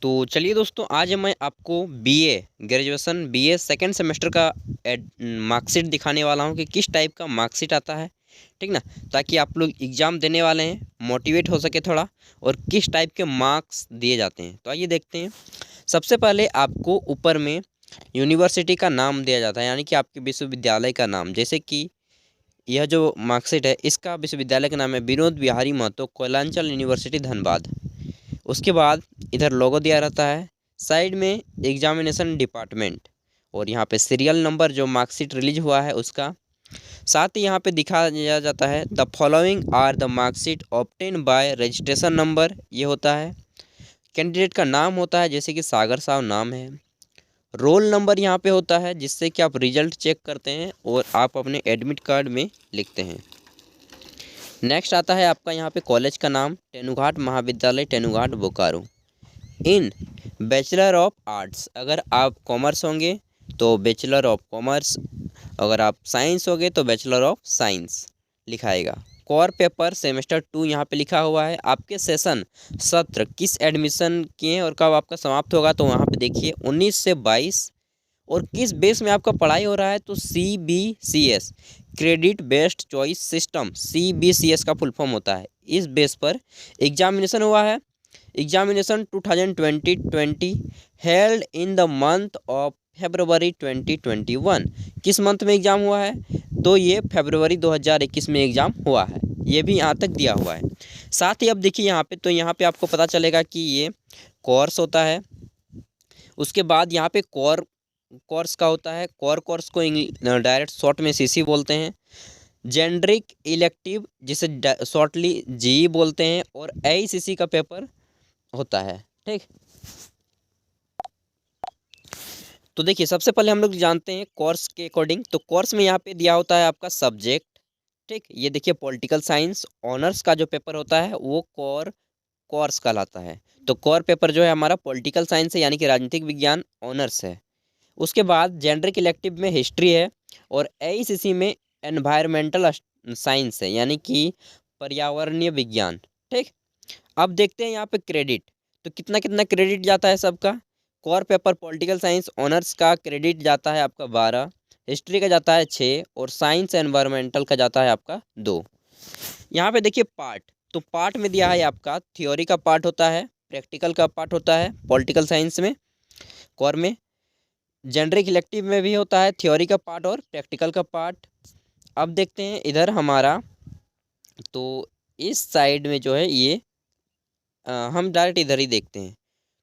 तो चलिए दोस्तों, आज मैं आपको BA graduation BA second semester का मार्कशीट दिखाने वाला हूं कि किस टाइप का मार्कशीट आता है। ठीक ना, ताकि आप लोग एग्ज़ाम देने वाले हैं मोटिवेट हो सके थोड़ा, और किस टाइप के मार्क्स दिए जाते हैं। तो आइए देखते हैं। सबसे पहले आपको ऊपर में यूनिवर्सिटी का नाम दिया जाता है, यानी कि आपके विश्वविद्यालय का नाम। जैसे कि यह जो मार्कशीट है, इसका विश्वविद्यालय का नाम है विनोद बिहारी महतो कोयलांचल यूनिवर्सिटी धनबाद। उसके बाद इधर लोगो दिया रहता है, साइड में एग्जामिनेशन डिपार्टमेंट, और यहाँ पे सीरियल नंबर जो मार्कशीट रिलीज हुआ है उसका। साथ ही यहाँ पे दिखाया जाता है the following are the marksheet obtain by registration number, ये होता है। कैंडिडेट का नाम होता है, जैसे कि सागर साहब नाम है। रोल नंबर यहाँ पे होता है, जिससे कि आप रिजल्ट चेक करते हैं और आप अपने एडमिट कार्ड में लिखते हैं। नेक्स्ट आता है आपका यहाँ पे कॉलेज का नाम, तेनुघाट महाविद्यालय तेनुघाट बोकारो। इन बैचलर ऑफ आर्ट्स, अगर आप कॉमर्स होंगे तो बैचलर ऑफ कॉमर्स, अगर आप साइंस होंगे तो बैचलर ऑफ साइंस लिखाएगा। कोर पेपर सेमेस्टर 2 यहाँ पे लिखा हुआ है। आपके सेशन सत्र किस एडमिशन किए हैं और कब आपका समाप्त होगा, तो वहाँ पे देखिए 19 से 22, और किस बेस में आपका पढ़ाई हो रहा है, तो CBCS credit based choice system, CBCS का फुल फॉर्म होता है। इस बेस पर एग्जामिनेशन हुआ है। Examination 2020 held in the month of February 2021। किस मंथ में एग्ज़ाम हुआ है, तो ये फरवरी 2021 में एग्ज़ाम हुआ है। ये भी यहाँ तक दिया हुआ है। साथ ही अब देखिए यहाँ पे, तो यहाँ पे आपको पता चलेगा कि ये कोर्स होता है। उसके बाद यहाँ पे कोर्स का होता है। कोर्स को डायरेक्ट शॉर्ट में CC बोलते हैं। जेनरिक इलेक्टिव, जिसे शॉर्टली GE बोलते हैं, और AICC का पेपर होता है। ठीक, तो देखिए सबसे पहले हम लोग जानते हैं कोर्स के अकॉर्डिंग। तो कोर्स में यहाँ पे दिया होता है आपका सब्जेक्ट। ठीक, ये देखिए पॉलिटिकल साइंस ऑनर्स का जो पेपर होता है वो कोर्स कहलाता है। तो कोर पेपर जो है हमारा पॉलिटिकल साइंस है, यानी कि राजनीतिक विज्ञान ऑनर्स है। उसके बाद जेनरिक इलेक्टिव में हिस्ट्री है, और AICC में एनवायरमेंटल साइंस है, यानी कि पर्यावरणीय विज्ञान। ठीक, अब देखते हैं यहाँ पे क्रेडिट। तो कितना कितना क्रेडिट जाता है सबका। Core paper political science honours का क्रेडिट जाता है आपका 12, हिस्ट्री का जाता है 6, और साइंस एनवायरमेंटल का जाता है आपका 2। यहाँ पे देखिए पार्ट, तो पार्ट में दिया है आपका थ्योरी का पार्ट होता है, प्रैक्टिकल का पार्ट होता है पॉलिटिकल साइंस में, कोर में। जेनरिक इलेक्टिव में भी होता है थ्योरी का पार्ट और प्रैक्टिकल का पार्ट। अब देखते हैं इधर हमारा, तो इस साइड में जो है ये हम डायरेक्ट इधर ही देखते हैं।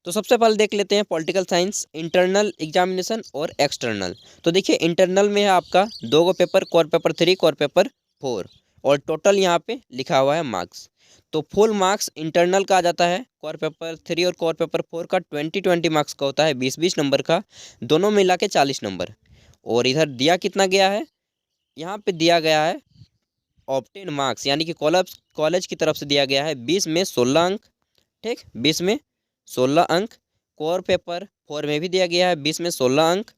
तो सबसे पहले देख लेते हैं पॉलिटिकल साइंस इंटरनल एग्जामिनेशन और एक्सटर्नल। तो देखिए इंटरनल में है आपका 2 paper, core paper 3, core paper 4, और टोटल यहाँ पे लिखा हुआ है मार्क्स। तो फुल मार्क्स इंटरनल का आ जाता है, कोर पेपर 3 और कोर पेपर 4 का 20-20 मार्क्स का होता है, 20-20 नंबर का, दोनों मिला के 40 नंबर। और इधर दिया कितना गया है, यहाँ पे दिया गया है ऑब्टेन मार्क्स, यानी कि कॉलेज की तरफ से दिया गया है 20 में 16 अंक। ठीक, 20 में 16 अंक। कोर पेपर 4 में भी दिया गया है 20 में 16 अंक,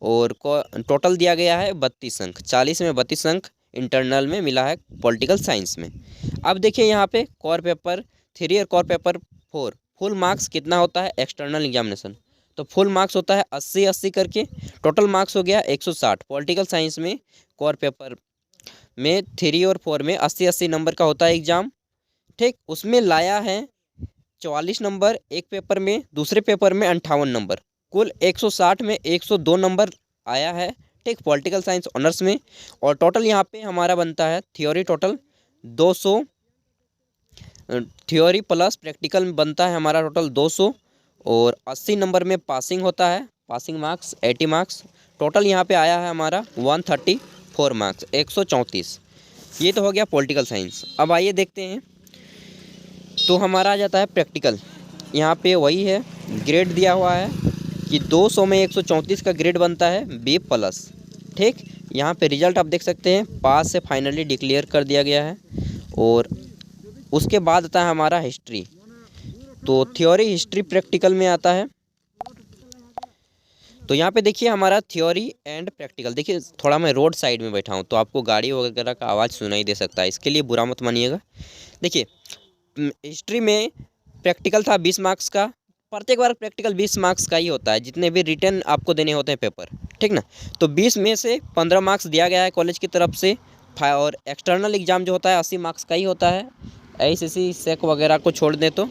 और टोटल दिया गया है 32 अंक, 40 में 32 अंक इंटरनल में मिला है पॉलिटिकल साइंस में। अब देखिए यहाँ पे कोर पेपर 3 और कोर पेपर 4 फुल मार्क्स कितना होता है एक्सटर्नल एग्जामिनेशन। तो फुल मार्क्स होता है 80-80 करके, टोटल मार्क्स हो गया 160। पॉलिटिकल साइंस में कोर पेपर में 3 और 4 में 80-80 नंबर का होता है एग्ज़ाम। ठीक, उसमें लाया है 44 नंबर एक पेपर में, दूसरे पेपर में 58 नंबर, कुल 160 में 102 नंबर आया है। ठीक, पॉलिटिकल साइंस ऑनर्स में। और टोटल यहाँ पे हमारा बनता है theory total 200, theory plus practical में बनता है हमारा टोटल 200, और 80 नंबर में पासिंग होता है, पासिंग मार्क्स 80 मार्क्स। टोटल यहाँ पे आया है हमारा 134 मार्क्स, 134। ये तो हो गया पॉलिटिकल साइंस। अब आइए देखते हैं, तो हमारा आ जाता है प्रैक्टिकल। यहाँ पे वही है, ग्रेड दिया हुआ है कि 200 में 134 का ग्रेड बनता है B+। ठीक, यहाँ पे रिजल्ट आप देख सकते हैं, पास से फाइनली डिक्लेयर कर दिया गया है। और उसके बाद आता है हमारा हिस्ट्री। तो थ्योरी हिस्ट्री प्रैक्टिकल में आता है। तो यहाँ पे देखिए हमारा थ्योरी एंड प्रैक्टिकल। देखिए थोड़ा मैं रोड साइड में बैठा हूँ तो आपको गाड़ी वगैरह का आवाज़ सुनाई दे सकता है, इसके लिए बुरा मत मानिएगा। देखिए हिस्ट्री में प्रैक्टिकल था 20 मार्क्स का, प्रत्येक बार प्रैक्टिकल 20 मार्क्स का ही होता है, जितने भी रिटर्न आपको देने होते हैं पेपर, ठीक ना। तो 20 में से 15 मार्क्स दिया गया है कॉलेज की तरफ से, और एक्सटर्नल एग्ज़ाम जो होता है 80 मार्क्स का ही होता है, ACC सेक वगैरह को छोड़ दें तो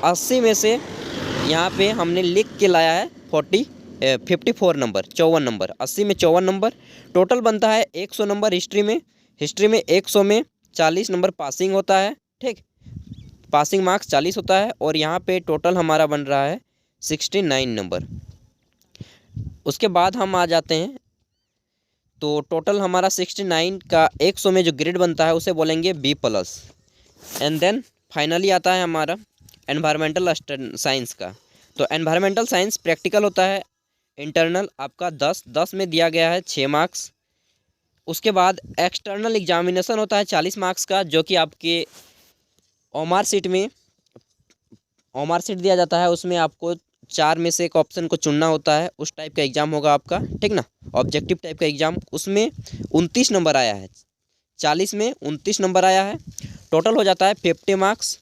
80 में से यहाँ पे हमने लिख के लाया है 54 नंबर, 54 नंबर, 80 में 54 नंबर, टोटल बनता है 100 नंबर हिस्ट्री में 100 में 40 नंबर पासिंग होता है, ठीक, पासिंग मार्क्स 40 होता है, और यहाँ पे टोटल हमारा बन रहा है 69 नंबर। उसके बाद हम आ जाते हैं, तो टोटल हमारा 69 का 100 में जो ग्रेड बनता है उसे बोलेंगे B+। एंड देन फाइनली आता है हमारा एनवायरमेंटल साइंस का। तो एनवायरमेंटल साइंस प्रैक्टिकल होता है, इंटरनल आपका 10 में दिया गया है 6 मार्क्स। उसके बाद एक्सटर्नल एग्जामिनेशन होता है 40 मार्क्स का, जो कि आपके ओमार सीट दिया जाता है, उसमें आपको 4 में से एक ऑप्शन को चुनना होता है, उस टाइप का एग्ज़ाम होगा आपका, ठीक ना, ऑब्जेक्टिव टाइप का एग्ज़ाम। उसमें 29 नंबर आया है, 40 में 29 नंबर आया है, टोटल हो जाता है 50 मार्क्स।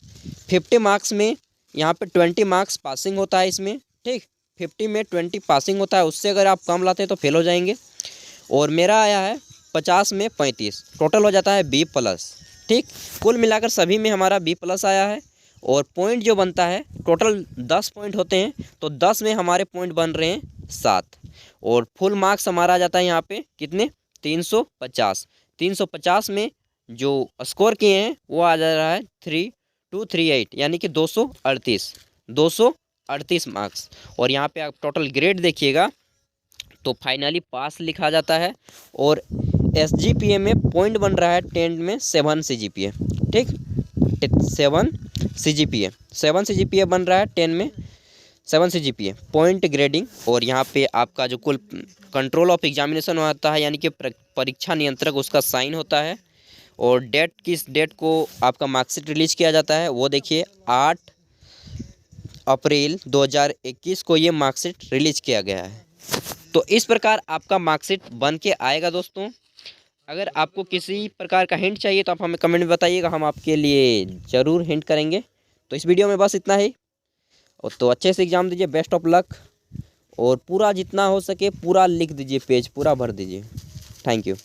50 मार्क्स में यहाँ पे 20 मार्क्स पासिंग होता है इसमें, ठीक, 50 में 20 पासिंग होता है, उससे अगर आप कम लाते हैं तो फेल हो जाएंगे। और मेरा आया है 50 में 35, टोटल हो जाता है B+, ठीक। कुल मिलाकर सभी में हमारा B+ आया है। और पॉइंट जो बनता है, टोटल 10 पॉइंट होते हैं, तो 10 में हमारे पॉइंट बन रहे हैं 7, और फुल मार्क्स हमारा आ जाता है यहाँ पे कितने, 350। 350 में जो स्कोर किए हैं वो आ जा रहा है 3238, यानी कि 238 मार्क्स। और यहाँ पे आप टोटल ग्रेड देखिएगा तो फाइनली पास लिखा जाता है। और SGPA में पॉइंट बन रहा है 10 में 7 CGPA, ठीक, 7 CGPA बन रहा है 10 में 7 CGPA पॉइंट ग्रेडिंग। और यहाँ पे आपका जो कुल कंट्रोल ऑफ एग्जामिनेशन होता है, यानी कि परीक्षा नियंत्रक, उसका साइन होता है। और किस डेट को आपका मार्कशीट रिलीज किया जाता है वो देखिए, 8 अप्रैल 2021 को ये मार्कशीट रिलीज किया गया है। तो इस प्रकार आपका मार्कशीट बन के आएगा दोस्तों। अगर आपको किसी प्रकार का हिंट चाहिए तो आप हमें कमेंट में बताइएगा, हम आपके लिए ज़रूर हिंट करेंगे। तो इस वीडियो में बस इतना ही, और तो अच्छे से एग्ज़ाम दीजिए, बेस्ट ऑफ लक, और पूरा जितना हो सके पूरा लिख दीजिए, पेज पूरा भर दीजिए। Thank you.